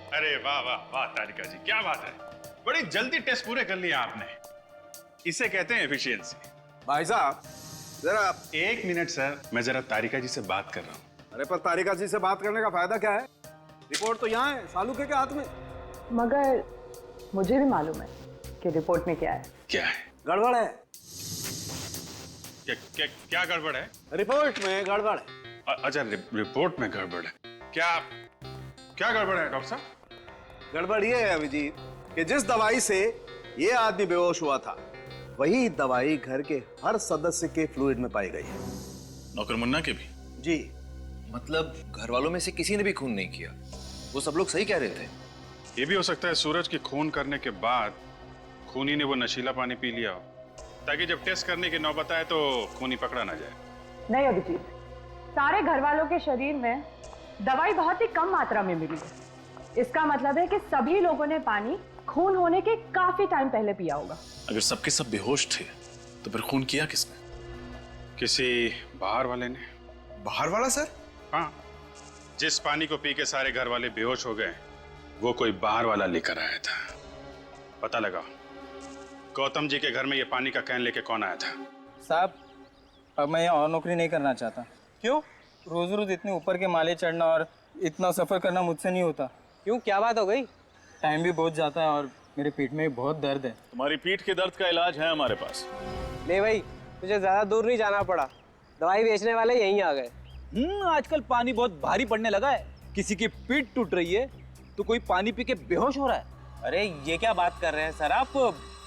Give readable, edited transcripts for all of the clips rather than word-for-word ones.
अरे वाह वाह वाह तारिका जी, क्या बात है, बड़ी जल्दी टेस्ट पूरे कर लिया आपने। इसे कहते हैं एफिशिएंसी। भाई साहब जरा। एक मिनट सर, मैं जरा तारिका जी से बात कर रहा हूँ। अरे पर तारिका जी से बात करने का फायदा क्या है? रिपोर्ट तो यहाँ है सालुके के हाथ में। मगर मुझे भी मालूम है कि रिपोर्ट में क्या है। क्या है? गड़बड़ है। क्या गड़बड़ है? रिपोर्ट में गड़बड़ है। अच्छा, रिपोर्ट में गड़बड़ है। क्या क्या गड़बड़ है डॉक्टर साहब? गड़बड़ ये है अभिजीत कि जिस दवाई से ये आदमी बेहोश हुआ था वही दवाई घर के हर सदस्य के फ्लूइड में पाई गई है। नौकर मुन्ना के भी? जी। मतलब घर वालों में से किसी ने भी खून नहीं किया, वो सब लोग सही कह रहे थे। ये भी हो सकता है सूरज की खून करने के बाद खूनी ने वो नशीला पानी पी लिया हो, ताकि जब टेस्ट करने की नौबत आए तो खूनी पकड़ा ना जाए। नहीं अभिजीत, सारे घर वालों के शरीर में दवाई बहुत ही कम मात्रा में मिली है। इसका मतलब है कि सभी लोगों ने पानी खून होने के काफी टाइम पहले पिया होगा। अगर सबके सब बेहोश थे तो फिर खून किया किसने? किसी बाहर वाले ने। बाहर वाला सर? हाँ, जिस पानी को पी के सारे घर वाले बेहोश हो गए वो कोई बाहर वाला लेकर आया था। पता लगाओ गौतम जी के घर में ये पानी का कैन लेके कौन आया था। साहब अब मैं यहाँ और नौकरी नहीं करना चाहता। क्यों? रोज रोज इतने ऊपर के माले चढ़ना और इतना सफर करना मुझसे नहीं होता। क्यों, क्या बात हो गई? टाइम भी बहुत जाता है और मेरे पेट में भी बहुत दर्द है। तुम्हारी पीठ के दर्द का इलाज है हमारे पास। ले भाई, तुझे ज्यादा दूर नहीं जाना पड़ा, दवाई बेचने वाले यहीं आ गए। आजकल पानी बहुत भारी पड़ने लगा है। किसी की पीठ टूट रही है तो कोई पानी पी के बेहोश हो रहा है। अरे ये क्या बात कर रहे हैं सर आप?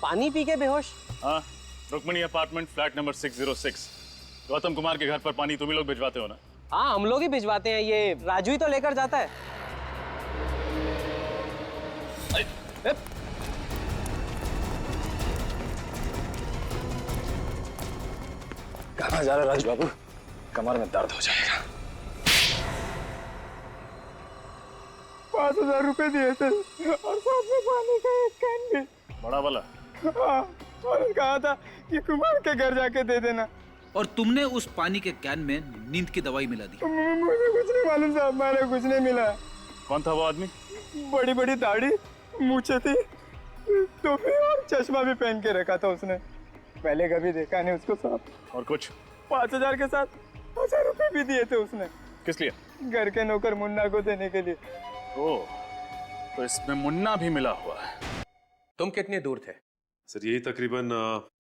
पानी पी के बेहोश? हाँ, Rukmani apartment flat number 606। Gautam Kumar के घर पर पानी तुम ही लोग भिजवाते हो ना? हाँ, हम लोग ही भिजवाते हैं, ये राजू ही तो लेकर जाता है। कहाँ जा रहा राज बाबू? कमर में दर्द हो जाएगा। 5,000 रुपए दिए थे और साथ में पानी का एक कैन भी। बड़ा वाला? हाँ, और कहा था कि कुमार के घर जाके दे देना। और तुमने उस पानी के कैन में नींद की दवाई मिला दी। मुझे कुछ नहीं मालूम साहब, मैंने कुछ नहीं मिला। कौन था वो आदमी? बड़ी बड़ी दाढ़ी, मूछें थी, टोपी और चश्मा भी पहन के रखा था उसने। पहले कभी देखा नहीं उसको साहब। और कुछ? 5,000 के साथ 1,000 रुपए भी दिए थे उसने। किस लिए? घर के नौकर मुन्ना को देने के लिए। ओह, तो इसमें मुन्ना भी मिला हुआ है। तुम कितने दूर थे? सर यही तकरीबन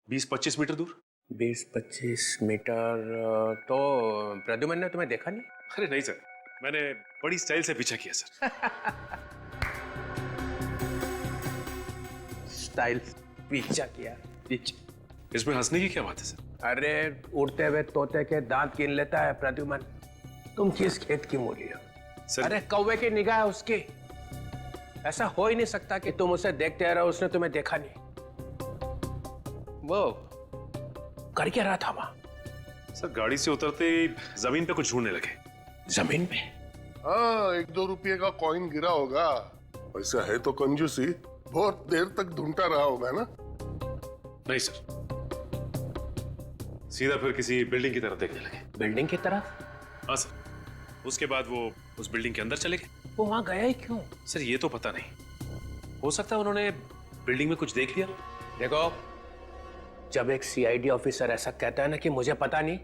20-25 मीटर दूर। 20-25 मीटर। तो प्रद्युमन ने तुम्हें देखा नहीं? अरे नहीं सर, मैंने बड़ी स्टाइल से पीछा किया सर। स्टाइल पीछा किया? इसमें हंसने की क्या बात है सर? अरे उड़ते हुए तोते के दांत गिन लेता है प्रद्युमन। तुम किस खेत की मूली हो? सर अरे कौवे की निगाह है उसकी। ऐसा हो ही नहीं सकता कि तुम उसे देखते रहो, उसने तुम्हें देखा नहीं। वो कर क्या रहा था वहां? सर गाड़ी से उतरते ही जमीन पे कुछ ढूंढने लगे। जमीन पे? हाँ, 1-2 रुपये का कॉइन गिरा होगा। वैसा है तो कंजूसी, बहुत देर तक ढूंढता रहा होगा ना? नहीं सर, सीधा फिर किसी बिल्डिंग की तरफ देखने लगे। बिल्डिंग की तरफ? हाँ सर, उसके बाद वो उस बिल्डिंग के अंदर चले गए। वो वहां गया ही क्यों? सर ये तो पता नहीं, हो सकता है उन्होंने बिल्डिंग में कुछ देख लिया। देखो, जब एक सीआईडी ऑफिसर ऐसा कहता है ना कि मुझे पता नहीं,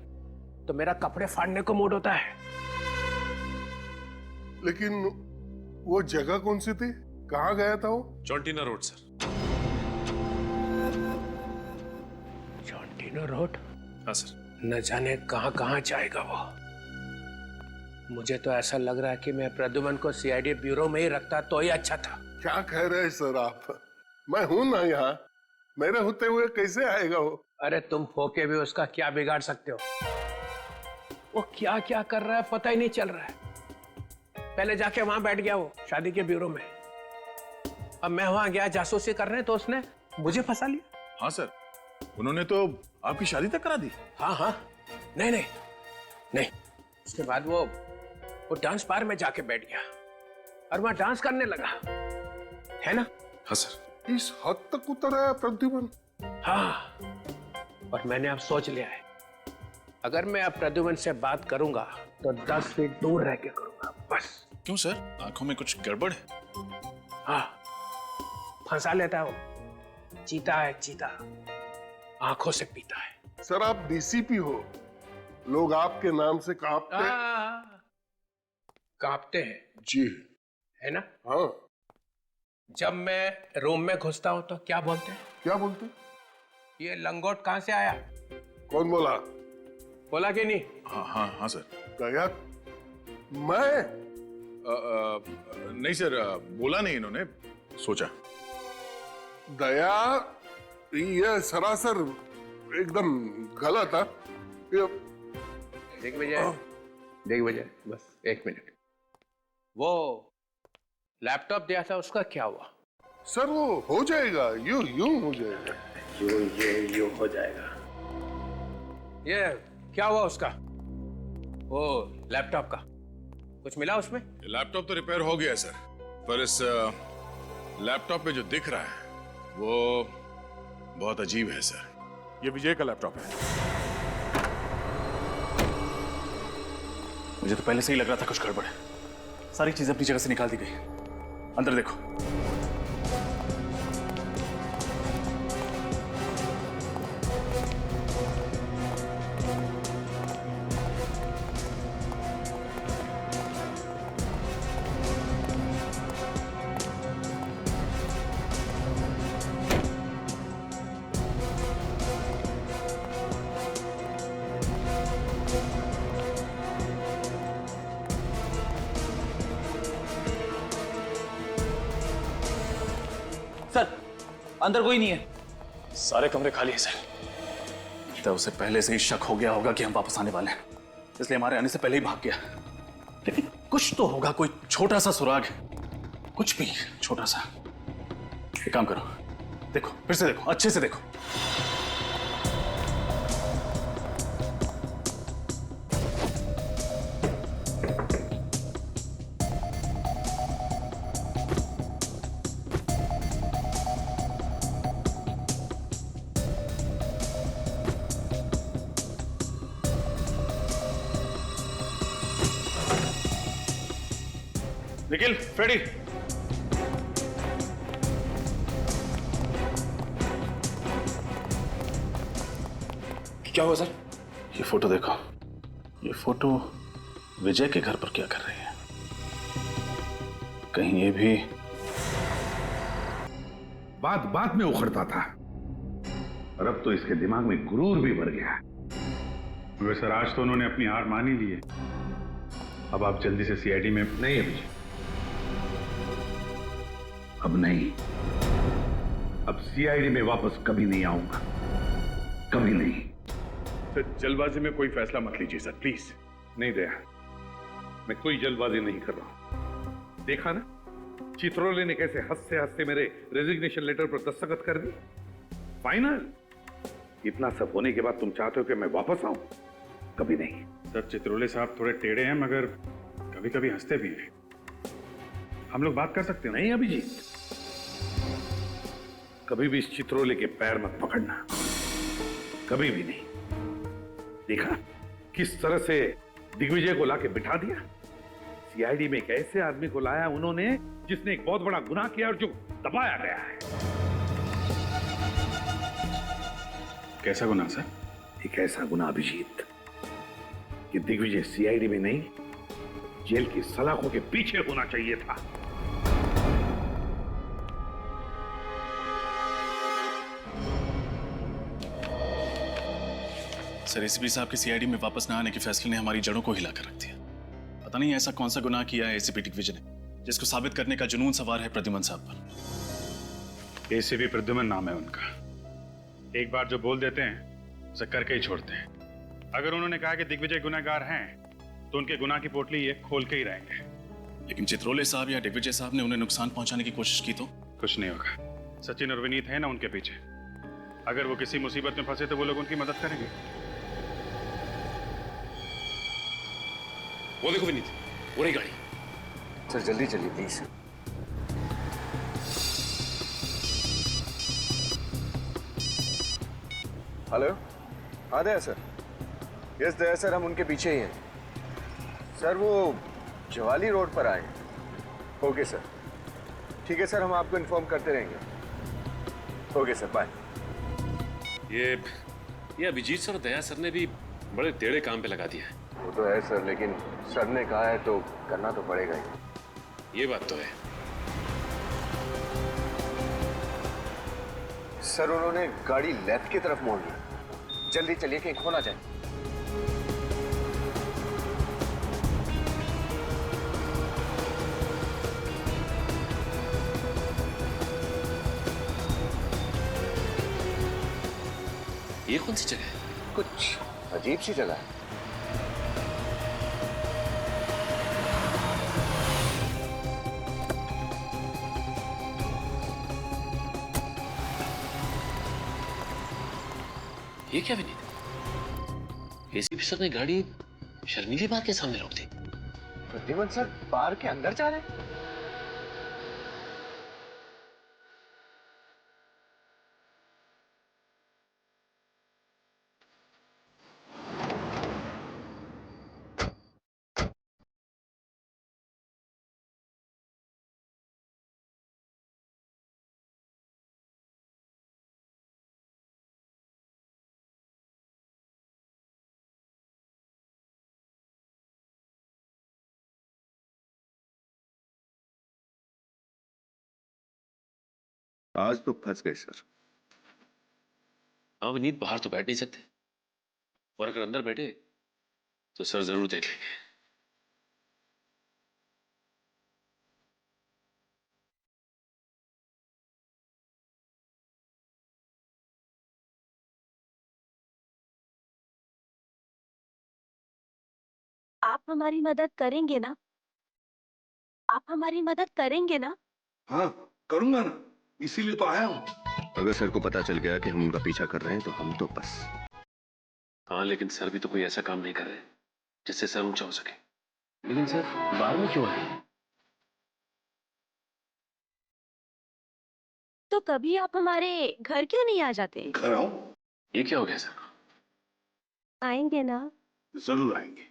तो मेरा कपड़े फाड़ने को मूड होता है। लेकिन वो जगह कौन सी थी? कहाँ गया था वो? जॉन्टिना रोड सर। जॉन्टिना रोड? हाँ सर। न जाने कहाँ कहाँ जाएगा वो। मुझे तो ऐसा लग रहा है कि मैं प्रद्युमन को सीआईडी ब्यूरो में ही रखता तो ही अच्छा था। क्या कह रहे हैं सर आप? मैं हूं ना यहाँ, मेरे होते हुए कैसे आएगा वो? अरे तुम होके भी उसका क्या बिगाड़ सकते हो? वो क्या क्या कर रहा है पता ही नहीं चल रहा है। पहले जाके वहां बैठ गया वो शादी के ब्यूरो में। अब मैं वहां गया जासूसी करने तो उसने मुझे फंसा लिया। हाँ सर, उन्होंने तो आपकी शादी तक करा दी। हाँ हाँ, नहीं नहीं नहीं। उसके बाद वो डांस बार में जाके बैठ गया और वहां डांस करने लगा, है ना? हाँ सर। इस हद तक उतर आया प्रद्युमन? हाँ, और मैंने अब सोच लिया है, अगर मैं अब प्रद्युमन से बात करूंगा तो 10 फीट दूर रह के करूंगा बस। क्यों सर, आंखों में कुछ गड़बड़ है? हाँ, फंसा लेता है वो। चीता है चीता, आंखों से पीता है। सर आप डीसीपी हो, लोग आपके नाम से कांपते कांपते हैं जी है ना? हाँ। जब मैं रूम में घुसता हूं तो क्या बोलते हैं? क्या बोलते? ये लंगोट कहां से आया? कौन बोला? बोला कि नहीं? हाँ हाँ हाँ सर। दया, मैं नहीं सर, बोला नहीं इन्होंने, सोचा। दया, ये सरासर एकदम गलत है। देख विजय, बस एक मिनट। वो लैपटॉप दिया था, उसका क्या हुआ? सर वो हो जाएगा, यूं हो जाएगा। यूं हो जाएगा। ये क्या हुआ उसका? वो लैपटॉप का कुछ मिला उसमें? लैपटॉप तो रिपेयर हो गया है सर, पर इस लैपटॉप पे जो दिख रहा है वो बहुत अजीब है सर। ये विजय का लैपटॉप है। मुझे तो पहले से ही लग रहा था कुछ गड़बड़ है। सारी चीजें अपनी जगह से निकाल दी गई। अंदर देखो। सर अंदर कोई नहीं है। सारे कमरे खाली हैं सर। तो उसे पहले से ही शक हो गया होगा कि हम वापस आने वाले हैं, इसलिए हमारे आने से पहले ही भाग गया। लेकिन कुछ तो होगा, कोई छोटा सा सुराग, कुछ भी छोटा सा। एक काम करो, देखो, फिर से देखो, अच्छे से देखो। निखिल, फ्रेडी, क्या हुआ सर? ये फोटो देखो। ये फोटो विजय के घर पर क्या कर रही है? कहीं ये भी बात बात में उखड़ता था, और अब तो इसके दिमाग में गुरूर भी भर गया। वैसे सर, आज तो उन्होंने अपनी हार मान ही ली है। अब आप जल्दी से सीआईडी में। नहीं अभिजीत, अब नहीं। अब सीआईडी में वापस कभी नहीं आऊंगा, कभी नहीं। सर जल्दबाजी में कोई फैसला मत लीजिए सर, प्लीज। नहीं दया, मैं कोई जल्दबाजी नहीं कर रहा हूं। देखा ना चित्रोले ने कैसे हंसते हंसते मेरे रेजिग्नेशन लेटर पर दस्तखत कर दी। फाइनल। इतना सब होने के बाद तुम चाहते हो कि मैं वापस आऊं? कभी नहीं। सर चित्रोले साहब थोड़े टेढ़े हैं, मगर कभी कभी हंसते भी हैं। हम लोग बात कर सकते हैं। नहीं अभिजीत, कभी भी इस चित्रोले के पैर मत पकड़ना, कभी भी नहीं। देखा किस तरह से दिग्विजय को लाके बिठा दिया। सीआईडी में एक ऐसे आदमी को लाया उन्होंने जिसने एक बहुत बड़ा गुनाह किया और जो दबाया गया है। कैसा गुनाह सर? एक ऐसा गुनाह अभिजीत कि दिग्विजय सीआईडी में नहीं, जेल की सलाखों के पीछे होना चाहिए था। सर एसीपी साहब के सीआईडी में वापस न आने के फैसले ने हमारी जड़ों को हिलाकर रख दिया। पता नहीं ऐसा कौन सा गुनाह किया है एसीपी दिग्विजय ने, जिसको साबित करने का जुनून सवार है प्रद्युमन साहब पर। एसीपी प्रद्युमन नाम है उनका। एक बार जो बोल देते हैं उसे करके ही छोड़ते हैं। अगर उन्होंने कहा कि दिग्विजय गुनहगार हैं तो उनके गुनाह की पोटली ये खोल के ही रहेंगे। लेकिन चित्रोले साहब या दिग्विजय साहब ने उन्हें नुकसान पहुंचाने की कोशिश की तो कुछ नहीं होगा। सचिन और विनीत है ना उनके पीछे। अगर वो किसी मुसीबत में फंसे तो वो लोग उनकी मदद करेंगे। वो देखो विनीत, वो रही गाड़ी। सर जल्दी चलिए प्लीज। हेलो, हाँ दया सर। यस दया सर, हम उनके पीछे ही हैं। सर वो जवाली रोड पर आए। ओके सर, ठीक है सर, हम आपको इन्फॉर्म करते रहेंगे। Okay sir, bye. ये अभिजीत सर और दया सर ने भी बड़े टेढ़े काम पे लगा दिया है। वो तो है सर, लेकिन सर ने कहा है तो करना तो पड़ेगा ही। ये बात तो है। सर उन्होंने गाड़ी लेफ्ट की तरफ मोड़ ली। जल्दी चलिए कहीं खो ना जाए। ये कौन सी जगह है? कुछ अजीब सी जगह है। ये क्या विनीत? एसीपी सर ने गाड़ी शर्मिली बार के सामने रोक दी। प्रद्युमन सर बार के अंदर जा रहे हैं? आज तो फंस गए सर। हाँ विनीत, बाहर तो बैठ नहीं सकते, और अगर अंदर बैठे तो सर जरूर देख लेंगे। आप हमारी मदद करेंगे ना? आप हमारी मदद करेंगे ना? हाँ करूंगा ना, इसीलिए तो आया हूँ। अगर सर को पता चल गया कि हम उनका पीछा कर रहे हैं तो हम तो बस। हाँ लेकिन सर भी तो कोई ऐसा काम नहीं कर रहे जिससे सर ऊंचा हो सके। लेकिन सर बाहर में क्यों आए? तो कभी आप हमारे घर क्यों नहीं आ जाते? घर आऊं? ये क्या हो गया सर? आएंगे ना? जरूर आएंगे।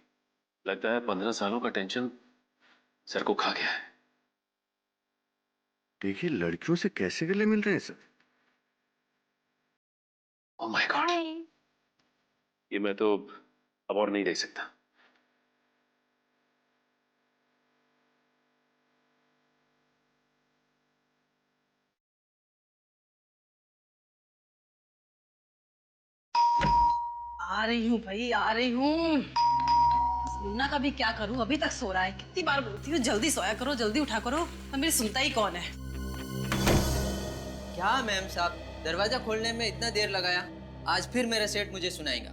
लगता है 15 सालों का टेंशन सर को खा गया है। देखिए लड़कियों से कैसे गले मिल रहे हैं सर। ओह माय गॉड, ये मैं तो अब और नहीं देख सकता। आ रही हूँ भाई, आ रही हूँ। मुन्ना का भी क्या करूँ, अभी तक सो रहा है। कितनी बार बोलती हूँ जल्दी सोया करो, जल्दी उठा करो, तो मेरी सुनता ही कौन है। क्या मैम साहब, दरवाजा खोलने में इतना देर लगाया? आज फिर मेरा सेठ मुझे सुनाएगा।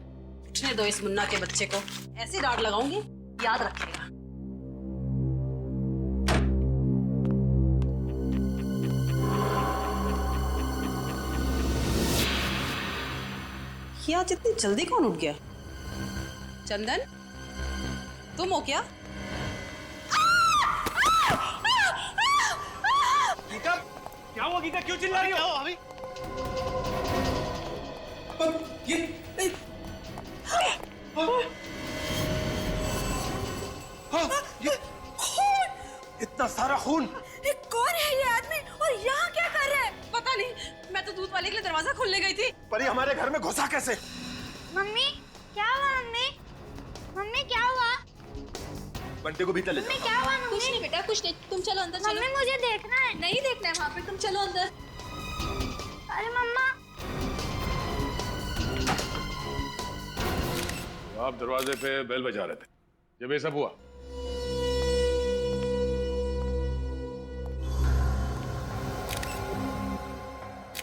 उठने दो इस मुन्ना के बच्चे को, ऐसी डांट लगाऊंगी याद रखेगा। ये आज इतनी जल्दी कौन उठ गया? चंदन, तुम हो क्या? गीता, क्या हुआ गीता, क्यों चिल्ला रही हो? अभी इतना सारा खून। ये कौन है ये आदमी और यहाँ क्या कर रहा है? पता नहीं, मैं तो दूध वाले के लिए दरवाजा खोलने गई थी। पर ये हमारे घर में घुसा कैसे? मम्मी क्या हुआ? मम्मी मम्मी क्या हुआ? बंटे को भीतर ले मम्मी क्या हुआ? मम्मी कुछ नहीं बेटा, कुछ नहीं, तुम चलो अंदर। मम्मी मुझे देखना है। नहीं देखना है वहाँ पे, तुम चलो अंदर। अरे मम्मा, आप दरवाजे पे बेल बजा रहे थे जब ये सब हुआ।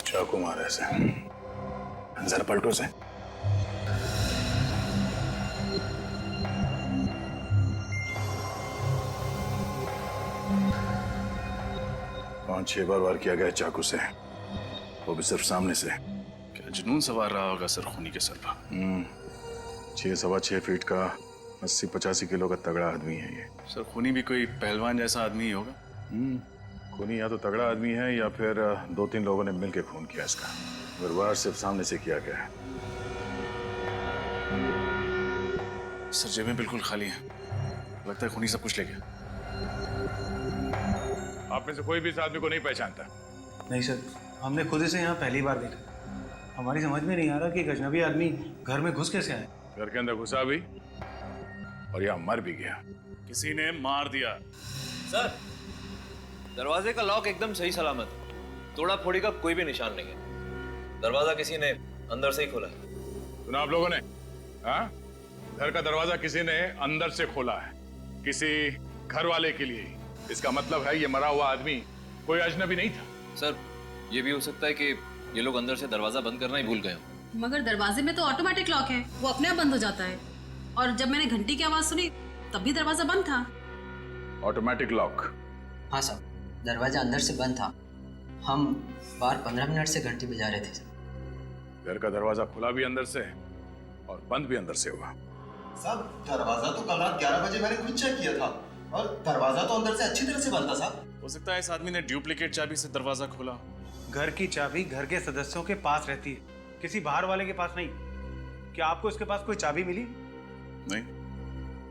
चाकू मारे से, जरा पलटो से। पांच छह बार वार किया गया चाकू से, वो भी सिर्फ सामने से। क्या जुनून सवार रहा होगा सर खूनी के सर पर। 6-6.25 फीट का 80-85 किलो का तगड़ा आदमी है ये। सर खूनी भी कोई पहलवान जैसा आदमी ही होगा। खूनी या तो तगड़ा आदमी है या फिर 2-3 लोगों ने मिलकर खून किया इसका। वार सिर्फ सामने से किया गया है। सर जेबें बिल्कुल खाली हैं, लगता है खूनी सब कुछ ले गया। आप आप में से कोई भी इस आदमी को नहीं पहचानता? नहीं सर, हमने खुद इसे यहाँ पहली बार देखा। हमारी समझ में नहीं आ रहा कि एक अजनबी आदमी घर में घुस कैसे आए। घर के अंदर घुसा भी और यहाँ मर भी गया। किसी ने मार दिया। सर, दरवाजे का लॉक एकदम सही सलामत है। तोड़ा फोड़ी का कोई भी निशान नहीं है। दरवाजा किसी ने अंदर से ही खोला है। सुना आप लोगों ने? हाँ, घर का दरवाजा किसी ने अंदर से खोला है, किसी घर वाले के लिए। इसका मतलब है ये मरा हुआ आदमी कोई अजनबी नहीं था। सर, ये भी हो सकता है कि ये लोग अंदर से दरवाजा बंद करना ही भूल गए हो। मगर दरवाजे में तो ऑटोमेटिक लॉक है, वो अपने आप बंद हो जाता है। और जब मैंने घंटी की आवाज सुनी तब भी दरवाजा बंद था। Automatic lock? हाँ साहब, दरवाजा अंदर से बंद था। हम बाहर 15 मिनट से घंटी बजा रहे थे। घर का दरवाजा खुला भी अंदर से और बंद भी अंदर से हुआ। साहब, दरवाजा तो कल रात 11 बजे मैंने खुद चेक किया था और दरवाजा तो अंदर से अच्छी तरह से बंद था साहब। हो सकता है इस आदमी ने डुप्लीकेट चाबी से दरवाजा खोला। घर की चाबी घर के सदस्यों के पास रहती है, किसी बाहर वाले के पास नहीं। क्या आपको इसके पास कोई चाबी मिली? नहीं,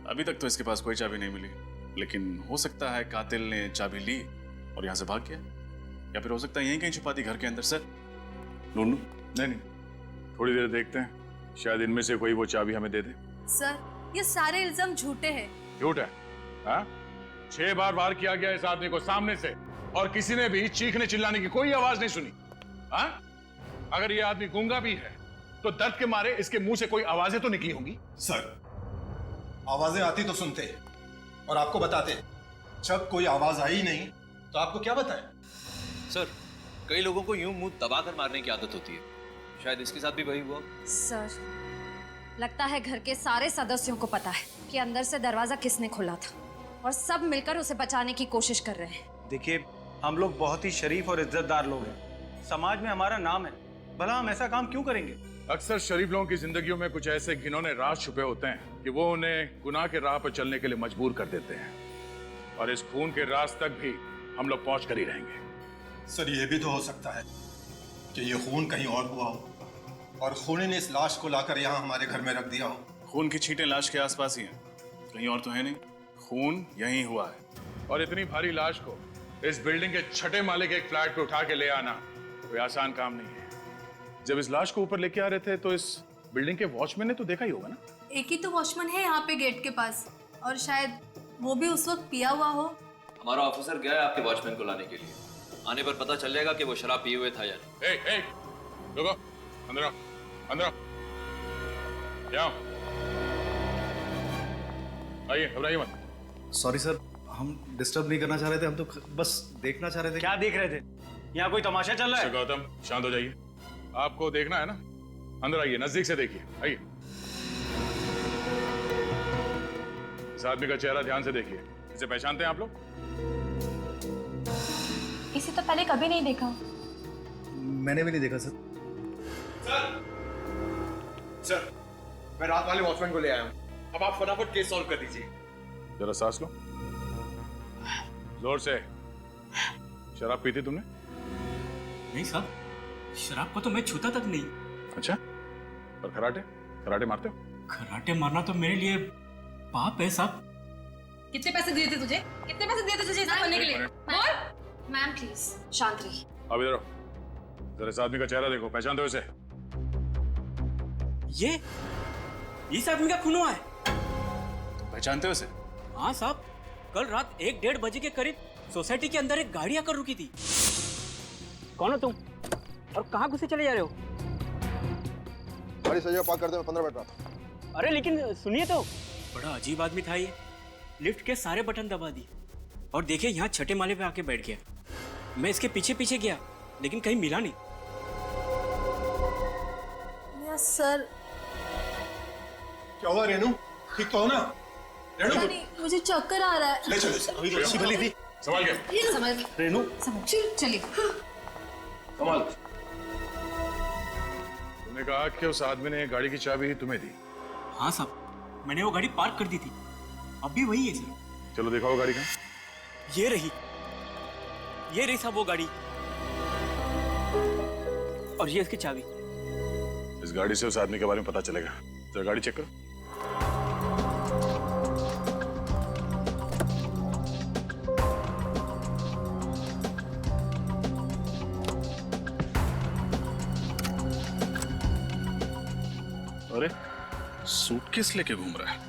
अभी तक तो इसके पास कोई चाबी नहीं मिली, लेकिन हो सकता है कातिल ने चाबी ली और यहाँ से भाग गया, या फिर हो सकता है यहीं कहीं छुपा दी घर के अंदर। सर, ढूंढूं? नहीं, थोड़ी देर देखते हैं, शायद इनमें से कोई वो चाबी हमें दे दे। सर, ये सारे इल्जाम झूठे हैं। झूठ है? हाँ? 6 बार वार किया गया इस आदमी को सामने से और किसी ने भी चीखने चिल्लाने की कोई आवाज नहीं सुनी। हाँ? अगर ये आदमी गूंगा भी है तो दर्द के मारे इसके मुंह से कोई आवाजें तो निकली होंगी। सर, आवाजें आती तो सुनते और आपको बताते। जब कोई आवाज आई नहीं तो आपको क्या बताएं? सर, कई लोगों को यूं मुंह दबाकर मारने की आदत होती है, शायद इसके साथ भी वही हुआ। सर, लगता है घर के सारे सदस्यों को पता है कि अंदर से दरवाजा किसने खोला था और सब मिलकर उसे बचाने की कोशिश कर रहे हैं। देखिए, हम लोग बहुत ही शरीफ और इज्जतदार लोग हैं। समाज में हमारा नाम है, भला हम ऐसा काम क्यों करेंगे? अक्सर शरीफ लोगों की जिंदगियों में कुछ ऐसे घिनौने राज छुपे होते हैं कि वो उन्हें गुनाह के राह पर चलने के लिए मजबूर कर देते हैं, और इस खून के राज तक भी हम लोग पहुंच कर ही रहेंगे। सर, ये भी तो हो सकता है कि ये खून कहीं और हुआ हो और खूनी ने इस लाश को लाकर यहाँ हमारे घर में रख दिया हो। खून की छींटें लाश के आसपास ही हैं, कहीं और तो है नहीं। खून यहीं हुआ है। और इतनी भारी लाश को इस बिल्डिंग के 6ठे माले के एक फ्लैट पे उठा के ले आना कोई आसान काम नहीं है। जब इस लाश को ऊपर लेके आ रहे थे तो इस बिल्डिंग के वॉचमैन ने तो देखा ही होगा ना। एक ही तो वॉचमैन है यहाँ पे गेट के पास, और शायद वो भी उस वक्त पिया हुआ हो। हमारा ऑफिसर गया है आपके वॉचमैन को लाने के लिए। आने पर पता चल जाएगा कि वो शराब पिए हुए था या नहीं। ए, रुको, अंदर आओ, अंदर आओ, यहाँ आइए, घबराइए मत। सॉरी सर, हम डिस्टर्ब नहीं करना चाह रहे थे, हम तो बस देखना चाह रहे थे। क्या देख रहे थे? यहाँ कोई तमाशा चल रहा है? गौतम, शांत हो जाइए। आपको देखना है ना, अंदर आइए, नजदीक से देखिए, आइए। इस आदमी का चेहरा ध्यान से देखिए। इसे पहचानते हैं आप लोग? इसे तो पहले कभी नहीं देखा। मैंने भी नहीं देखा सर। सर, मैं रात वाले वॉचमैन को ले आया हूँ। अब आप फटाफट केस सॉल्व कर दीजिए। जरा सांस लो, जोर से। शराब पीती तुमने? नहीं साहब, शराब को तो मैं छूता तक नहीं। अच्छा, और कराटे? कराटे मारते हो? कराटे मारना तो मेरे लिए पाप है साहब। कितने पैसे दिए थे तुझे? कितने पैसे दिए थे तुझे ऐसा करने के लिए? बोल। मैम प्लीज शांत रहिए। अब इधर आओ, जरा इस आदमी का चेहरा देखो, पहचानते हो इसे? ये इस आदमी का खून हुआ है। पहचानते हो इसे? हाँ साहब, कल रात 1-1:30 बजे के करीब सोसाइटी के अंदर एक गाड़ी आकर रुकी थी। कौन हो तुम और कहाँ घुसे चले जा रहे हो? गाड़ी सही पार्क कर दे, 15 मिनट में। अरे लेकिन सुनिए तो। बड़ा अजीब आदमी था ये। लिफ्ट के सारे बटन दबा दिए और देखिए यहाँ 6ठे माले पे आके बैठ गया। मैं इसके पीछे पीछे गया लेकिन कहीं मिला नहीं। Yes sir. क्या हुआ रेनू? ठीक तो हो ना? रेनू, मुझे चक्कर आ रहा है। ले चलो, अभी तो अच्छी भली थी। संभाल के। समझ रेनू, चलिए। संभाल। तुमने कहा कि उस आदमी ने गाड़ी की चाबी तुम्हें दी? हाँ साहब, मैंने वो गाड़ी पार्क कर दी थी, अब भी वही है सर। चलो दिखाओ गाड़ी का। ये रही साहब वो गाड़ी, और ये इसकी चाबी। इस गाड़ी से उस आदमी के बारे में पता चलेगा। जरा गाड़ी चेक करो। अरे सूटकेस लेके घूम रहा है।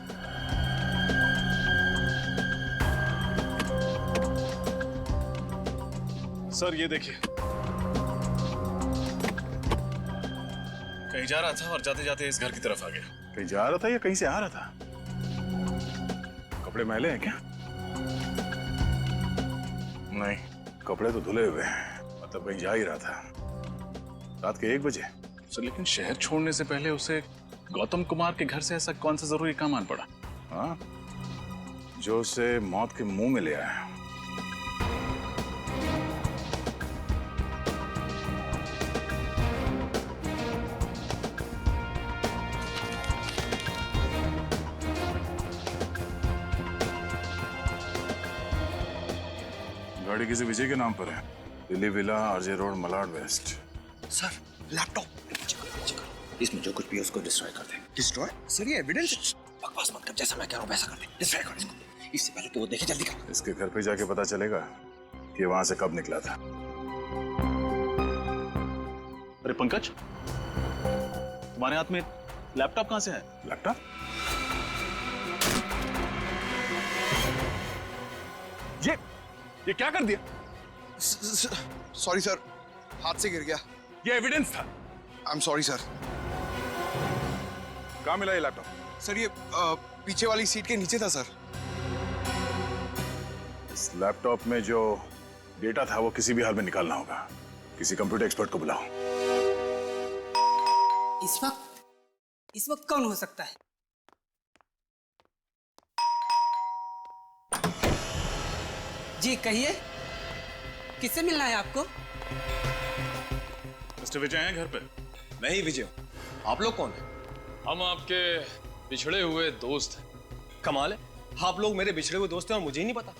सर ये देखिए, कहीं जा रहा था और जाते जाते इस घर की तरफ आ गया। कहीं जा रहा था या कहीं से आ रहा था? कपड़े मैले हैं क्या? नहीं, कपड़े तो धुले हुए हैं, मतलब कहीं जा ही रहा था। रात के 1 बजे। सर लेकिन शहर छोड़ने से पहले उसे गौतम कुमार के घर से ऐसा कौन सा जरूरी काम आन पड़ा? हाँ, जो उसे मौत के मुंह में ले आया। गाड़ी किसी विजय के नाम पर है, Delhi villa, RJ road, Malad west. Sir laptop इसमें जो कुछ भी है उसको डिस्ट्रॉय कर दे। डिस्ट्रॉय? सर ये एविडेंस। बकवास मत कर, जैसा मैं कह रहा हूँ वैसा कर दे। डिस्ट्रॉय कर इसको, इससे पहले कि वो देखे। जल्दी कर। इसके घर पे जाके पता चलेगा कि वहां से कब निकला था। अरे पंकज, तुम्हारे हाथ में लैपटॉप कहां से है? लैपटॉप? ये क्या कर दिया? सॉरी सर, हाथ से गिर गया। ये एविडेंस था। I am sorry sir. कहाँ मिला ये लैपटॉप? सर ये पीछे वाली सीट के नीचे था सर। इस लैपटॉप में जो डेटा था वो किसी भी हाल में निकालना होगा। किसी कंप्यूटर एक्सपर्ट को बुलाओ। इस वक्त कौन हो सकता है? जी कहिए, किससे मिलना है आपको? मिस्टर विजय हैं घर पे? मैं ही विजय हूँ। आप लोग कौन हैं? हम आपके बिछड़े हुए दोस्त हैं। कमाल है, आप लोग मेरे बिछड़े हुए दोस्त हैं और मुझे ही नहीं पता।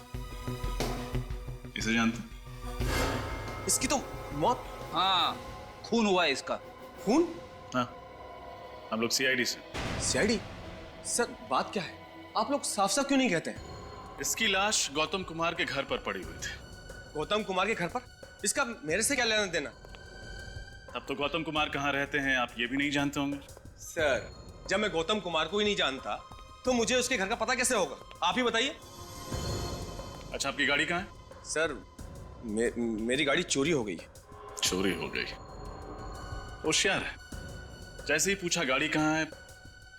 इसे जानते? इसकी तो मौत। हाँ, खून हुआ है इसका। खून? हाँ, हम लोग सीआईडी से। सीआईडी? सर बात क्या है, आप लोग साफ साफ क्यों नहीं कहते हैं? इसकी लाश गौतम कुमार के घर पर पड़ी हुई थी। गौतम कुमार के घर पर? इसका मेरे से क्या लेना देना? अब तो गौतम कुमार कहाँ रहते हैं आप ये भी नहीं जानते होंगे। सर जब मैं गौतम कुमार को ही नहीं जानता तो मुझे उसके घर का पता कैसे होगा? आप ही बताइए। अच्छा, आपकी गाड़ी कहाँ है? सर मेरी गाड़ी चोरी हो गई है। चोरी हो गई? होशियार है, जैसे ही पूछा गाड़ी कहाँ है,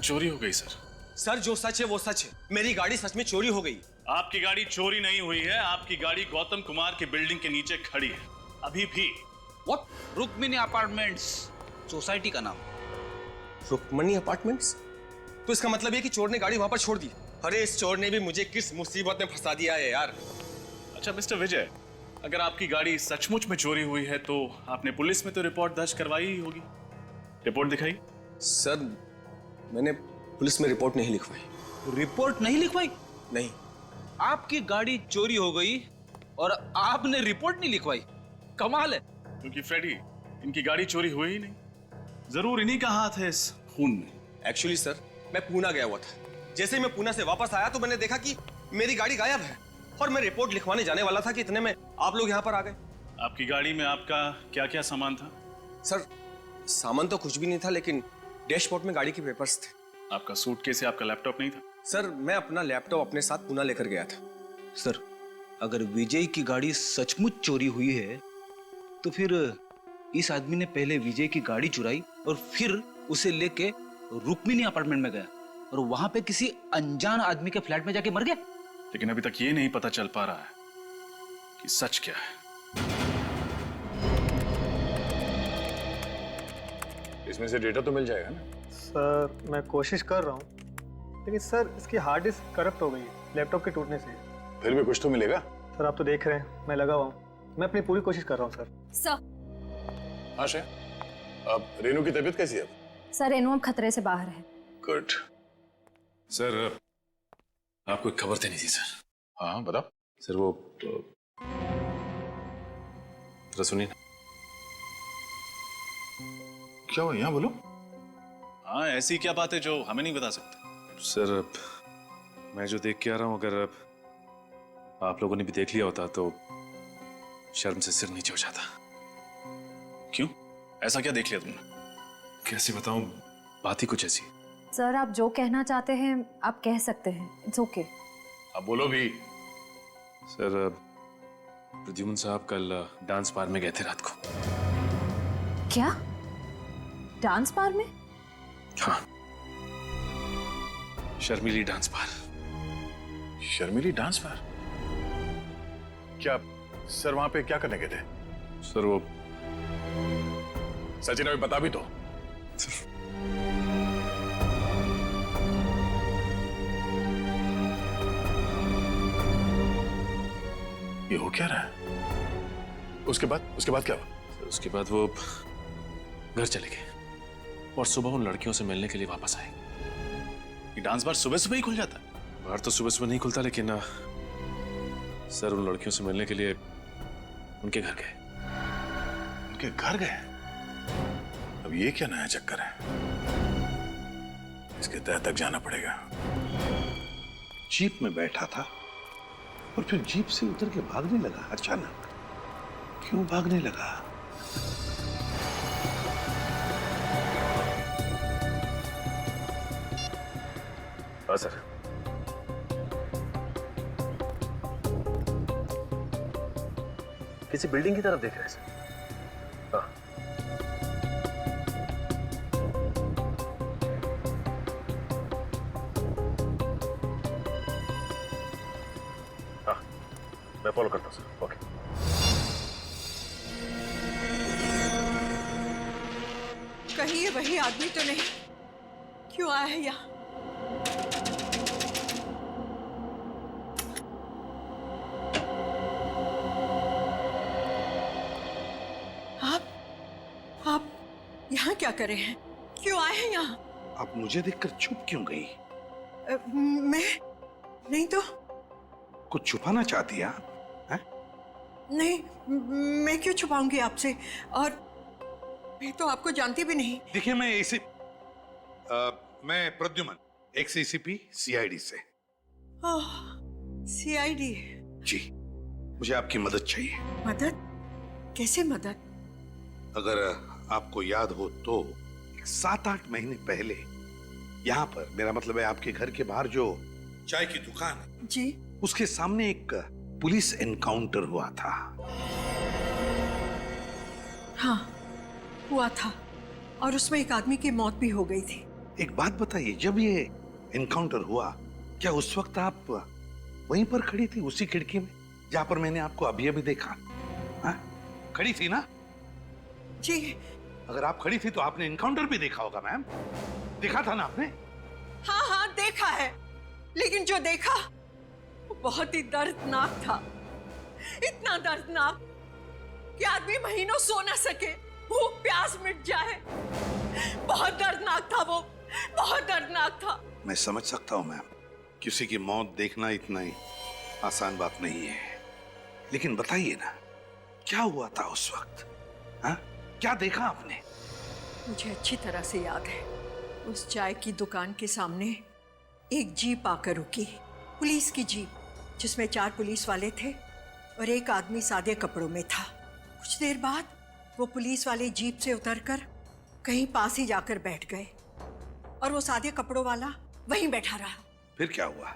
चोरी हो गई। सर जो सच है वो सच है, मेरी गाड़ी सच में चोरी हो गई। आपकी गाड़ी चोरी नहीं हुई है, आपकी गाड़ी गौतम कुमार की बिल्डिंग के नीचे खड़ी है अभी भी। What? रुक्मिणी अपार्टमेंट्स, सोसाइटी का नाम। रुक्मिणी अपार्टमेंट्स? तो इसका मतलब है कि चोर ने गाड़ी वहां पर छोड़ दी। अरे इस चोर ने भी मुझे किस मुसीबत में फंसा दिया है यार। अच्छा मिस्टर विजय, अगर आपकी गाड़ी सचमुच में चोरी हुई है तो आपने पुलिस में तो रिपोर्ट दर्ज करवाई ही होगी। रिपोर्ट दिखाई। सर मैंने पुलिस में रिपोर्ट नहीं लिखवाई। रिपोर्ट नहीं लिखवाई? नहीं। आपकी गाड़ी चोरी हो गई और आपने रिपोर्ट नहीं लिखवाई? कमाल है। क्योंकि फ्रेडी, इनकी गाड़ी चोरी हुई ही नहीं, जरूर इन्हीं का हाथ है इस खून में। एक्चुअली सर मैं पूना गया हुआ था। जैसे ही मैं पूना से वापस आया तो मैंने देखा कि मेरी गाड़ी गायब है और मैं रिपोर्ट लिखवाने जाने वाला था कि इतने में आप लोग यहाँ पर आ गए। आपकी गाड़ी में आपका क्या क्या सामान था? सर सामान तो कुछ भी नहीं था, लेकिन डैशबोर्ड में गाड़ी के पेपर्स थे। आपका सूटकेस या आपका लैपटॉप नहीं था? सर मैं अपना लैपटॉप अपने साथ पूना लेकर गया था। सर अगर विजय की गाड़ी सचमुच चोरी हुई है तो फिर इस आदमी ने पहले विजय की गाड़ी चुराई और फिर उसे लेके रुक्मिणी अपार्टमेंट में गया और वहां पे किसी अनजान आदमी के फ्लैट में जाके मर गया। लेकिन अभी तक ये नहीं पता चल पा रहा है कि सच क्या है। इसमें से डेटा तो मिल जाएगा ना? सर मैं कोशिश कर रहा हूँ, लेकिन सर इसकी हार्ड डिस्क करप्ट हो गई है लैपटॉप के टूटने से। फिर भी कुछ तो मिलेगा। सर आप तो देख रहे हैं मैं लगा हुआ हूँ, मैं अपनी पूरी कोशिश कर रहा हूँ सर। सर। हाँ श्रेया, अब रेनू की तबीयत कैसी है? सर रेनू अब खतरे से बाहर है। गुड। सर आपको एक खबर देनी थी सर। हाँ बताओ। सर वो जरा सुनिए ना। क्या हुआ, यहाँ बोलो। हाँ ऐसी क्या बात है जो हमें नहीं बता सकते? सर मैं जो देख के आ रहा हूँ, अगर आप लोगों ने भी देख लिया होता तो शर्म से सिर नीचे हो जाता। क्यों, ऐसा क्या देख लिया तुमने? कैसे बताऊं, बात ही कुछ ऐसी। सर आप जो कहना चाहते हैं आप कह सकते हैं, इट्स ओके। अब बोलो भी। सर प्रद्युम्न साहब कल डांस बार में गए थे रात को। क्या? डांस बार में? हाँ, शर्मीली डांस बार। शर्मीली dance bar? क्या सर वहां पे क्या करने गए थे? सर वो सचिन अभी बता भी दो। ये हो क्या रहा है? उसके बाद क्या हुआ? सर उसके बाद वो घर चले गए और सुबह उन लड़कियों से मिलने के लिए वापस आए। ये डांस बार सुबह सुबह ही खुल जाता है? बार तो सुबह सुबह नहीं खुलता, लेकिन सर उन लड़कियों से मिलने के लिए उनके घर गए। उनके घर गए? अब ये क्या नया चक्कर है? इसके तह तक जाना पड़ेगा। जीप में बैठा था और फिर जीप से उतर के भागने लगा अचानक। क्यों भागने लगा? हाँ सर। किसी बिल्डिंग की तरफ देख रहे हैं सर। हाँ। हाँ, मैं फॉलो करता हूँ सर। ओके। कहीं ये वही आदमी तो नहीं? क्यों आया है यहाँ? आप यहाँ क्या कर रहे हैं? क्यों आए हैं यहाँ? आप मुझे देखकर चुप क्यों गई? मैं नहीं तो। कुछ छुपाना चाहती है आप? नहीं, मैं क्यों छुपाऊंगी आपसे? और मैं तो आपको जानती भी नहीं। देखिए मैं प्रद्युम्न, एक्स-एसीपी सीआईडी से। ओह, सीआईडी। जी, मुझे आपकी मदद चाहिए। मदद? कैसे मदद? अगर आपको याद हो तो 7-8 महीने पहले यहाँ पर, मेरा मतलब है आपके घर के बाहर जो चाय की दुकान है जी, उसके सामने एक पुलिस एनकाउंटर हुआ था। हाँ, हुआ था और उसमें एक आदमी की मौत भी हो गई थी। एक बात बताइए, जब ये एनकाउंटर हुआ क्या उस वक्त आप वहीं पर खड़ी थी, उसी खिड़की में जहां पर मैंने आपको अभी अभी देखा? हाँ? खड़ी थी ना? जी। अगर आप खड़ी थी तो आपने एनकाउंटर भी देखा होगा मैम। देखा था ना आपने? हाँ हाँ देखा है, लेकिन जो देखा वो बहुत ही दर्दनाक था। इतना दर्दनाक कि आदमी महीनों सो ना सके, वो प्यास मिट जाए। बहुत दर्दनाक था वो, बहुत दर्दनाक था। मैं समझ सकता हूं मैम, किसी की मौत देखना इतना ही आसान बात नहीं है, लेकिन बताइए ना क्या हुआ था उस वक्त? हाँ? क्या देखा आपने? मुझे अच्छी तरह से याद है, उस चाय की दुकान के सामने एक जीप आकर रुकी, पुलिस की जीप, जिसमें 4 पुलिस वाले थे और एक आदमी सादे कपड़ों में था। कुछ देर बाद वो पुलिस वाले जीप से उतरकर कहीं पास ही जाकर बैठ गए और वो सादे कपड़ों वाला वहीं बैठा रहा। फिर क्या हुआ?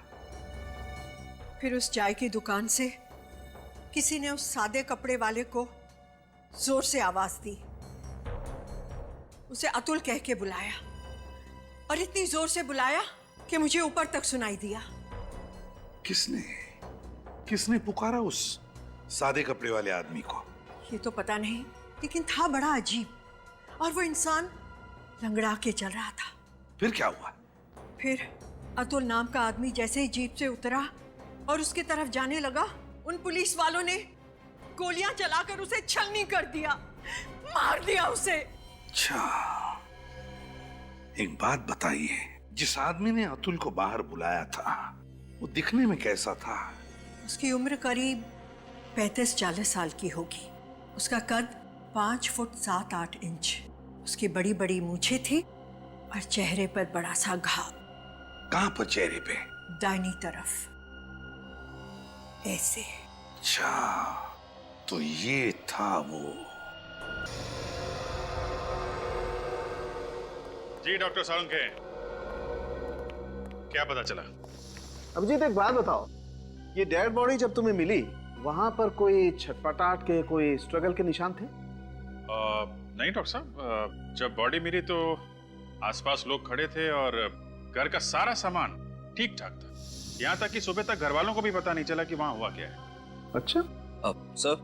फिर उस चाय की दुकान से किसी ने उस सादे कपड़े वाले को जोर से आवाज दी, उसे अतुल कह के बुलाया और इतनी जोर से बुलाया कि मुझे ऊपर तक सुनाई दिया। किसने पुकारा उस सादे कपड़े वाले आदमी को? ये तो पता नहीं, लेकिन था बड़ा अजीब, और वो इंसान लंगड़ा के चल रहा था। फिर क्या हुआ? फिर अतुल नाम का आदमी जैसे ही जीप से उतरा और उसकी तरफ जाने लगा, उन पुलिस वालों ने गोलियां चलाकर उसे छलनी कर दिया, मार दिया उसे। अच्छा, एक बात बताइए, जिस आदमी ने अतुल को बाहर बुलाया था वो दिखने में कैसा था? उसकी उम्र करीब 35-40 साल की होगी। उसका कद 5 फुट 7-8 इंच। उसकी बड़ी बड़ी मूछें थी और चेहरे पर बड़ा सा घाव। कहां पर चेहरे पे? दाहिनी तरफ, ऐसे। अच्छा, तो ये था वो। जी डॉक्टर साळुंखे, क्या पता चला? अभिजीत एक बात बताओ, ये डेड बॉडी जब तुम्हें मिली वहां पर कोई छटपटाहट के, कोई स्ट्रगल के निशान थे? नहीं डॉक्टर साहब, जब बॉडी मिली तो आसपास लोग खड़े थे और घर का सारा सामान ठीक ठाक था। यहाँ तक कि सुबह तक घर वालों को भी पता नहीं चला कि वहाँ हुआ क्या है। अच्छा। अब सर,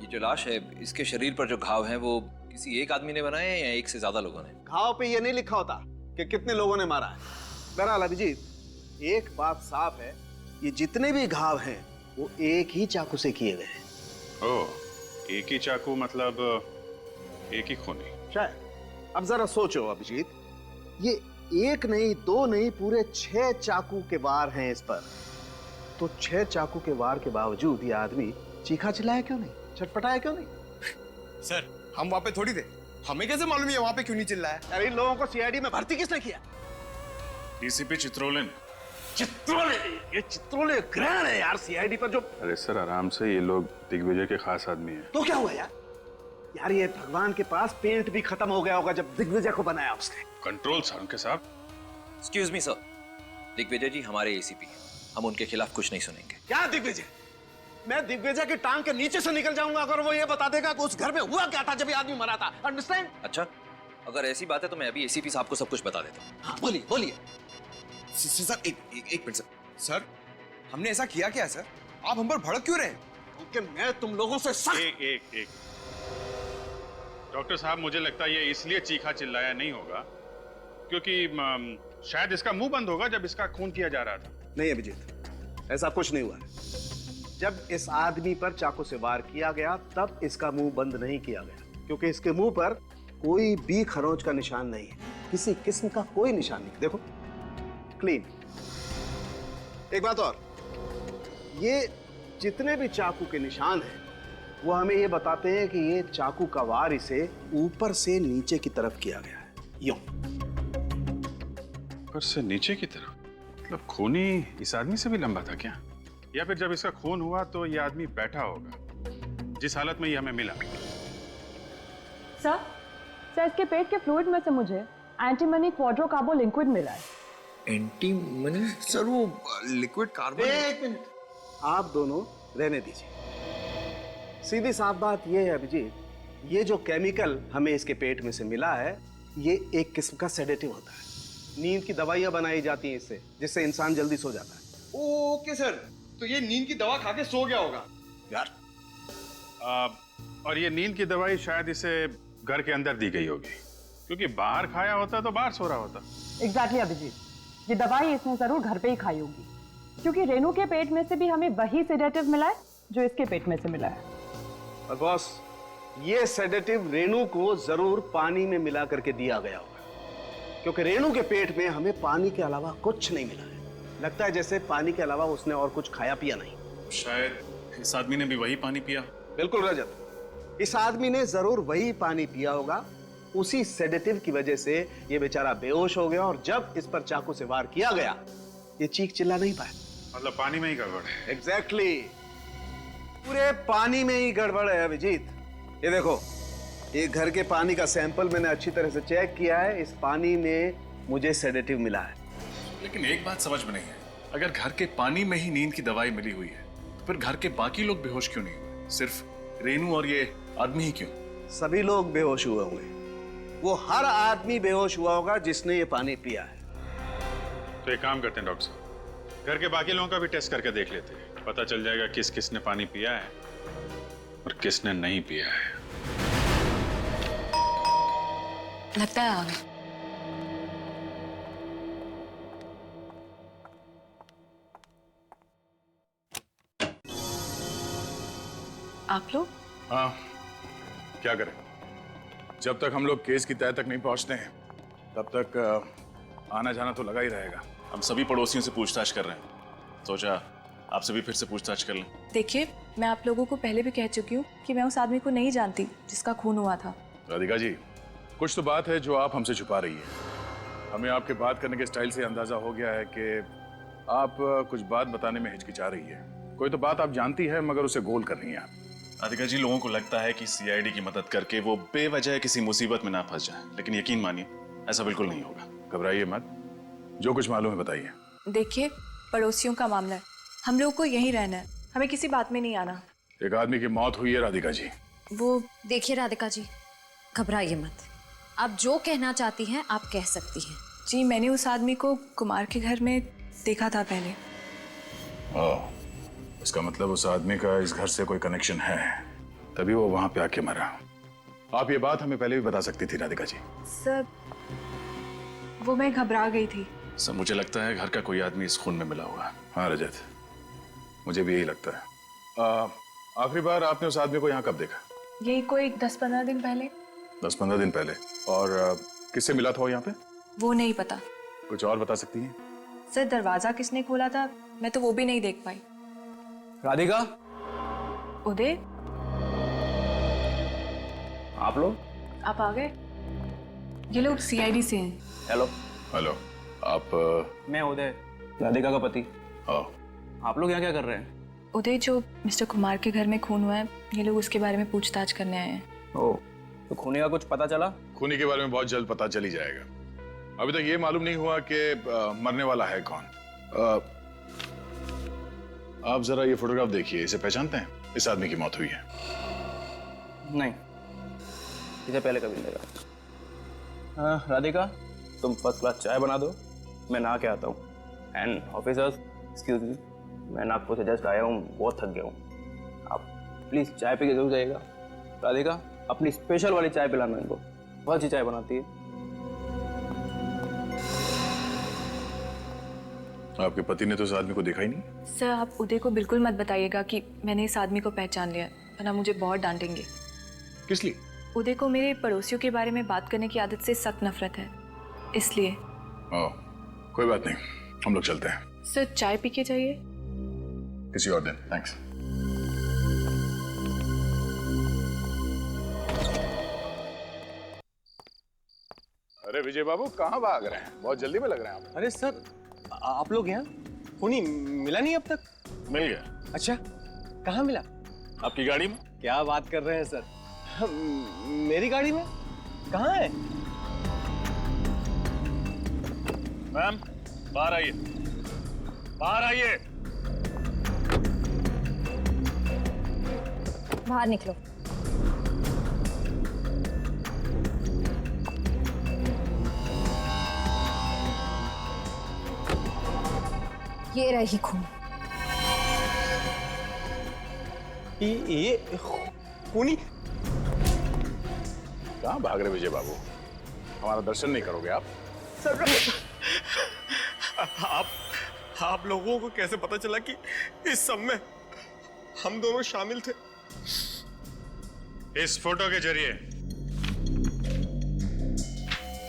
ये जो लाश है, इसके शरीर पर जो घाव हैं वो किसी एक आदमी ने बनाए हैं या एक से ज्यादा लोगों ने? घाव पे ये नहीं लिखा होता कि कितने लोगों ने मारा है। बहरहाल अभिजीत, एक बात साफ है, ये जितने भी घाव हैं वो एक ही चाकू से किए गए हैं। ओह, एक ही चाकू मतलब एक ही खूनी? शायद। अब जरा सोचो अभिजीत, ये एक नहीं, दो नहीं, पूरे 6 चाकू के वार हैं इस पर। तो 6 चाकू के वार के बावजूद ये आदमी चीखा चिल्लाया क्यों नहीं, छटपटाया क्यों नहीं? सर, हम वहां पे थोड़ी थे, हमें कैसे मालूम है वहां पे क्यों नहीं चिल्लाया? अरे इन लोगों को सीआईडी में भर्ती किसने किया? डीसीपी चित्रोले ने। चित्रोले? ये चित्रोले ग्रहण है यार सीआईडी पर जो। अरे सर आराम से, ये लोग दिग्विजय के खास आदमी हैं। तो क्या हुआ यार? यार ये भगवान के पास पेंट भी खत्म हो गया होगा जब दिग्विजय को बनाया उसने। कंट्रोल सर उनके साहब। एक्सक्यूज मी सर, दिग्विजय जी हमारे एसीपी हैं, हम उनके खिलाफ कुछ नहीं सुनेंगे। क्या दिग्विजय? मैं दिग्विजय की टांग के नीचे से निकल जाऊंगा अगर वो ये बता देगा कि उस घर में हुआ क्या था जब ये आदमी मरा था। अंडरस्टैंड? अच्छा, अगर ऐसी बात है तो मैं अभी एसीपी साहब को सब कुछ बता देता हूँ। हाँ, बोलिए बोलिए। सर एक मिनट सर, हमने ऐसा किया क्या सर? आप हम पर भड़क क्यों रहे हैं? क्योंकि मैं तुम लोगों से सख्त। एक डॉक्टर साहब, मुझे लगता है ये इसलिए चीखा चिल्लाया नहीं होगा क्योंकि शायद इसका मुंह बंद होगा जब इसका खून किया जा रहा था। नहीं अभिजीत, ऐसा कुछ नहीं हुआ है। जब इस आदमी पर चाकू से वार किया गया तब इसका मुंह बंद नहीं किया गया, क्योंकि इसके मुंह पर कोई भी खरोंच का निशान नहीं है, किसी किस्म का कोई निशान नहीं। देखो, क्लीन। एक बात और, ये जितने भी चाकू के निशान हैं वो हमें ये बताते हैं कि ये चाकू का वार इसे ऊपर से नीचे की तरफ किया गया है। यूं ऊपर से नीचे की तरफ? मतलब खूनी इस आदमी से भी लंबा था क्या? या फिर जब इसका खून हुआ तो ये आदमी बैठा होगा जिस हालत में ये हमें मिला? सर इसके पेट के फ्लूइड में से मुझे एंटीमनी क्वाड्रोकार्बो लिक्विड मिला है। एंटीमनी? सर वो लिक्विड कार्बन। एक मिनट, आप दोनों रहने दीजिए। सीधी साफ बात यह है अभिजीत, ये जो केमिकल हमें इसके पेट में से मिला है ये एक किस्म का सेडेटिव होता है। नींद की दवाइयां बनाई जाती हैं इससे, जिससे इंसान जल्दी सो जाता है। ओके सर, तो ये नींद की दवा खा के सो गया होगा यार। और ये नींद की दवाई शायद इसे घर के अंदर दी गई होगी, क्योंकि बाहर खाया होता तो बाहर सो रहा होता। एग्जैक्टली अभिजीत, ये दवाई इसने जरूर घर पे ही खाई होगी, क्योंकि रेनू के पेट में से भी हमें वही सेडेटिव मिला है जो इसके पेट में से मिला है। और बॉस, ये सेडेटिव रेनू को जरूर पानी में मिला करके दिया गया होगा, क्योंकि रेनू के पेट में हमें पानी के अलावा कुछ नहीं मिला है। लगता है जैसे पानी के अलावा उसने और कुछ खाया पिया नहीं। शायद इस आदमी ने भी वही पानी पिया। बिल्कुल रजत, इस आदमी ने जरूर वही पानी पिया होगा। उसी सेडेटिव की वजह से ये बेचारा बेहोश हो गया, और जब इस पर चाकू से वार किया गया ये चीख चिल्ला नहीं पाया। मतलब पानी में ही गड़बड़ है। एग्जैक्टली, पूरे पानी में ही गड़बड़ है अभिजीत। ये देखो, ये घर के पानी का सैंपल मैंने अच्छी तरह से चेक किया है, इस पानी में मुझे सेडेटिव मिला है। लेकिन एक बात समझ में नहीं है, अगर घर के पानी में ही नींद की दवाई मिली हुई है तो फिर घर के बाकी लोग बेहोश क्यों नहीं हुए? सिर्फ रेनू और ये आदमी ही क्यों? सभी लोग बेहोश हुए होंगे। वो हर आदमी बेहोश हुआ होगा जिसने ये पानी पिया है। तो एक काम करते हैं डॉक्टर साहब, घर के बाकी लोगों का भी टेस्ट करके देख लेते हैं, पता चल जाएगा किस किसने पानी पिया है और किसने नहीं पिया है। लगता है आ गए। आप लोग? हाँ, क्या करें, जब तक हम लोग केस की तह तक नहीं पहुंचते हैं तब तक आना जाना तो लगा ही रहेगा। हम सभी पड़ोसियों से पूछताछ कर रहे हैं, सोचा आपसे भी फिर से पूछताछ कर लें। देखिए, मैं आप लोगों को पहले भी कह चुकी हूँ कि मैं उस आदमी को नहीं जानती जिसका खून हुआ था। राधिका जी, कुछ तो बात है जो आप हमसे छुपा रही है। हमें आपके बात करने के स्टाइल से अंदाजा हो गया है कि आप कुछ बात बताने में हिचकिचा रही है। कोई तो बात आप जानती है मगर उसे गोल कर रही हैं आप। राधिका जी, लोगों को लगता है कि सीआईडी की मदद करके वो बेवजह किसी मुसीबत में ना फंस जाए, लेकिन यकीन मानिए ऐसा बिल्कुल नहीं होगा। घबराइए मत, जो कुछ मालूम है बताइए। देखिए, पड़ोसियों का मामला है, हम लोगों को यहीं रहना है, हमें किसी बात में नहीं आना। एक आदमी की मौत हुई है राधिका जी। वो देखिए राधिका जी, घबराइए मत, आप जो कहना चाहती हैं आप कह सकती हैं। जी, मैंने उस आदमी को कुमार के घर में देखा था पहले। इसका मतलब उस आदमी का इस घर से कोई कनेक्शन है, तभी वो वहां पे आके मरा। आप ये बात हमें पहले भी बता सकती थी राधिका जी। सर, वो मैं घबरा गई थी। सर, मुझे लगता है घर का कोई आदमी इस खून में मिला होगा। हाँ रजत, मुझे भी यही लगता है। आखिरी बार आपने उस आदमी को यहाँ कब देखा? यही कोई 10-15 दिन पहले। 10-15 दिन पहले। और किससे मिला था वो यहाँ पे? वो नहीं पता। कुछ और बता सकती हैं? सर, दरवाजा किसने खोला था मैं तो वो भी नहीं देख पाई। राधिका, उदय, आप लोग? आप आ गए? ये लोग CID से हैं। हेलो। हेलो, आप? मैं उदय, राधिका का पति। आप लोग यहाँ क्या कर रहे हैं? उदय, जो मिस्टर कुमार के घर में खून हुआ है, ये लोग उसके बारे में पूछताछ करने आए हैं। ओह, तो खूनी का कुछ पता चला? खूनी के बारे में बहुत जल्द पता चल ही जाएगा। अभी तक ये मालूम नहीं हुआ कि मरने वाला है कौन। आप जरा ये फोटोग्राफ देखिए, इसे पहचानते हैं? इस आदमी की मौत हुई है। नहीं, इसे पहले कभी नहीं देखा। राधिका, तुम फर्स्ट क्लास चाय बना दो, मैं नहा के आता हूँ। एंड ऑफिसर्स, एक्सक्यूज मी, मैं नागपुर से जस्ट आया हूँ, बहुत थक गया हूँ। आप प्लीज चाय पी के जरूर जाइएगा। राधिका, अपनी स्पेशल वाली चाय पिलाना इनको, बहुत अच्छी चाय बनाती है। आपके पति ने तो इस आदमी को देखा ही नहीं। सर, आप उदय को बिल्कुल मत बताइएगा कि मैंने इस आदमी को पहचान लिया, वरना मुझे बहुत डांटेंगे। किस लिए? उदय को मेरे पड़ोसियों के बारे में बात करने की आदत से सख्त नफरत है, इसलिए। कोई बात नहीं, हम लोग चलते हैं। सर, चाय पी के जाइए। किसी और दिन। थैंक्स। अरे विजय बाबू, कहाँ भाग रहे हैं? बहुत जल्दी में लग रहे हैं आप। अरे सर, आप लोग यहाँ? खूनी मिला नहीं अब तक? मिल गया। अच्छा, कहाँ मिला? आपकी गाड़ी में। क्या बात कर रहे हैं सर? मेरी गाड़ी में? कहाँ है? मैम, बाहर आइए, बाहर आइए। बाहर निकलो। ये रही खून। ये खूनी? कहाँ भाग रहे विजय बाबू? हमारा दर्शन नहीं करोगे आप? सर, आप लोगों को कैसे पता चला कि इस सब में हम दोनों शामिल थे? इस फोटो के जरिए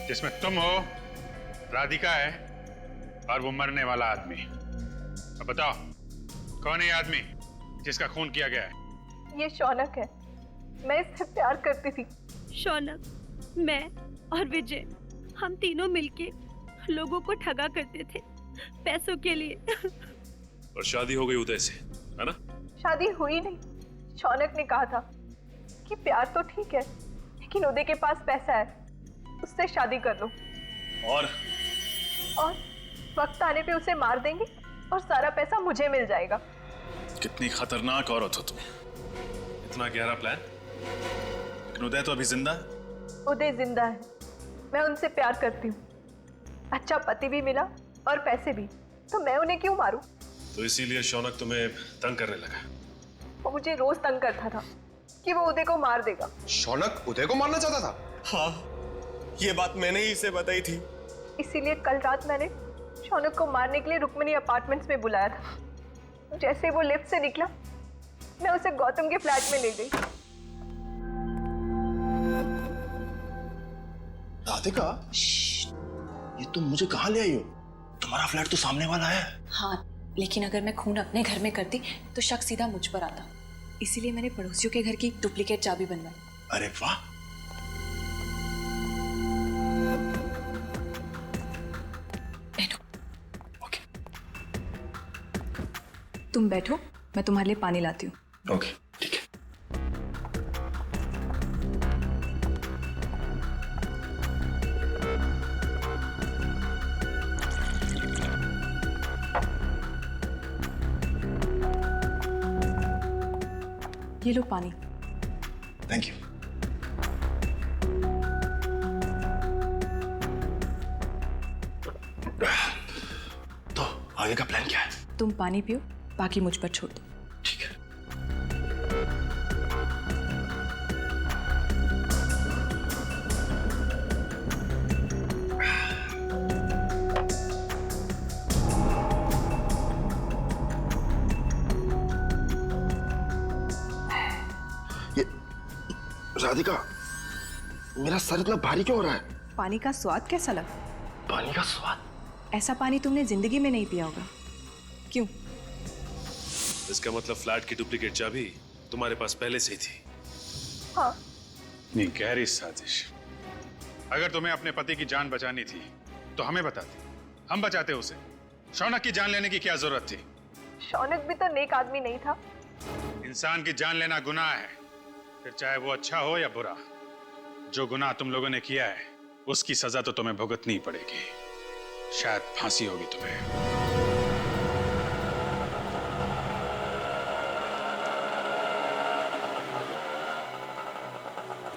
जिसमें तुम हो, राधिका है और वो मरने वाला आदमी। अब बताओ, कौन है ये आदमी जिसका खून किया गया है? ये शौनक है, मैं इससे प्यार करती थी। शौनक, मैं और विजय, हम तीनों मिलके लोगों को ठगा करते थे पैसों के लिए। और शादी हो गई उदय से, है ना? शादी हुई नहीं, शौनक ने कहा था कि प्यार तो ठीक है, लेकिन उदय के पास पैसा है, उससे शादी कर लो। और वक्त आने पे उसे मार देंगे और सारा पैसा मुझे मिल जाएगा। कितनी खतरनाक औरत हो तुम। इतना गहरा प्लान। लेकिन उदय तो अभी जिंदा है। उदय जिंदा है, मैं उनसे प्यार करती हूँ। अच्छा पति भी मिला और पैसे भी, तो मैं उन्हें क्यों मारूं? तो इसीलिए शौनक तुम्हें तंग करने लगा? वो मुझे रोज तंग करता था कि वो उदय को मार देगा। शौनक उदय को मारना चाहता था? हाँ, ये बात मैंने ही इसे बताई थी। इसीलिए कल रात मैंने शौनक को मारने के लिए रुक्मिणी अपार्टमेंट्स में बुलाया था। जैसे वो लिफ्ट से निकला, मैं उसे गौतम के फ्लैट में ले गई। राधिका, ये तुम मुझे कहाँ ले आई हो? तुम्हारा फ्लैट तो सामने वाला है। हाँ, लेकिन अगर मैं खून अपने घर में करती तो शक सीधा मुझ पर आता, इसीलिए मैंने पड़ोसियों के घर की डुप्लीकेट चाबी बनवाई। अरे वाह! तुम बैठो, मैं तुम्हारे लिए पानी लाती हूँ। ओके, ठीक है। ये लो पानी। Thank you. तो आगे का प्लान क्या है? तुम पानी पियो, बाकी मुझ पर छोड़ दो। ठीक है। राधिका, मेरा सर इतना भारी क्यों हो रहा है? पानी का स्वाद कैसा लगा? पानी का स्वाद? ऐसा पानी तुमने जिंदगी में नहीं पिया होगा। क्यों? इसका मतलब फ्लैट की डुप्लीकेट चाबी तुम्हारे पास पहले से ही थी। हाँ। नहीं, गहरी साजिश। अगर तुम्हें अपने पति की जान बचानी थी तो हमें बताती, हम बचाते उसे। शौनक की जान लेने की क्या जरूरत थी? शौनक भी तो नेक आदमी नहीं था। इंसान की जान लेना गुनाह है, फिर चाहे वो अच्छा हो या बुरा। जो गुनाह तुम लोगों ने किया है उसकी सजा तो तुम्हें भुगतनी पड़ेगी। शायद फांसी होगी तुम्हें।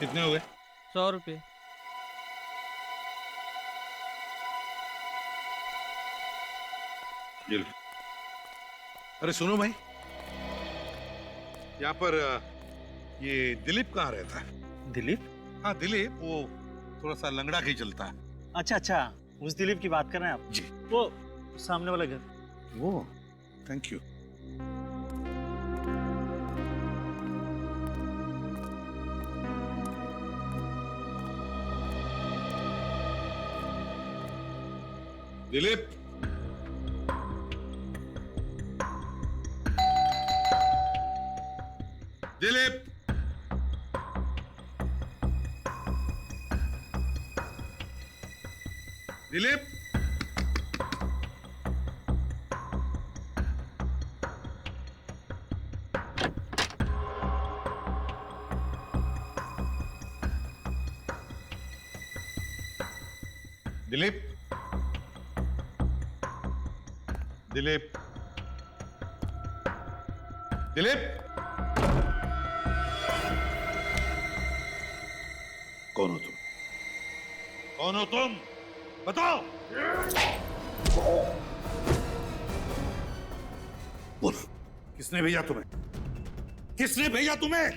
कितने हो गए? 100 रुपये। ये लो। अरे सुनो भाई, यहाँ पर ये दिलीप कहाँ रहता है? दिलीप? हाँ दिलीप, वो थोड़ा सा लंगड़ा के ही चलता है। अच्छा अच्छा, उस दिलीप की बात कर रहे हैं आप? जी। वो सामने वाला घर। वो, थैंक यू। दिलीप, दिलीप, दिलीप, दिलीप, दिलीप, दिलीप, कौन हो तुम? कौन हो तुम? बताओ। बोल, किसने भेजा तुम्हें? किसने भेजा तुम्हें?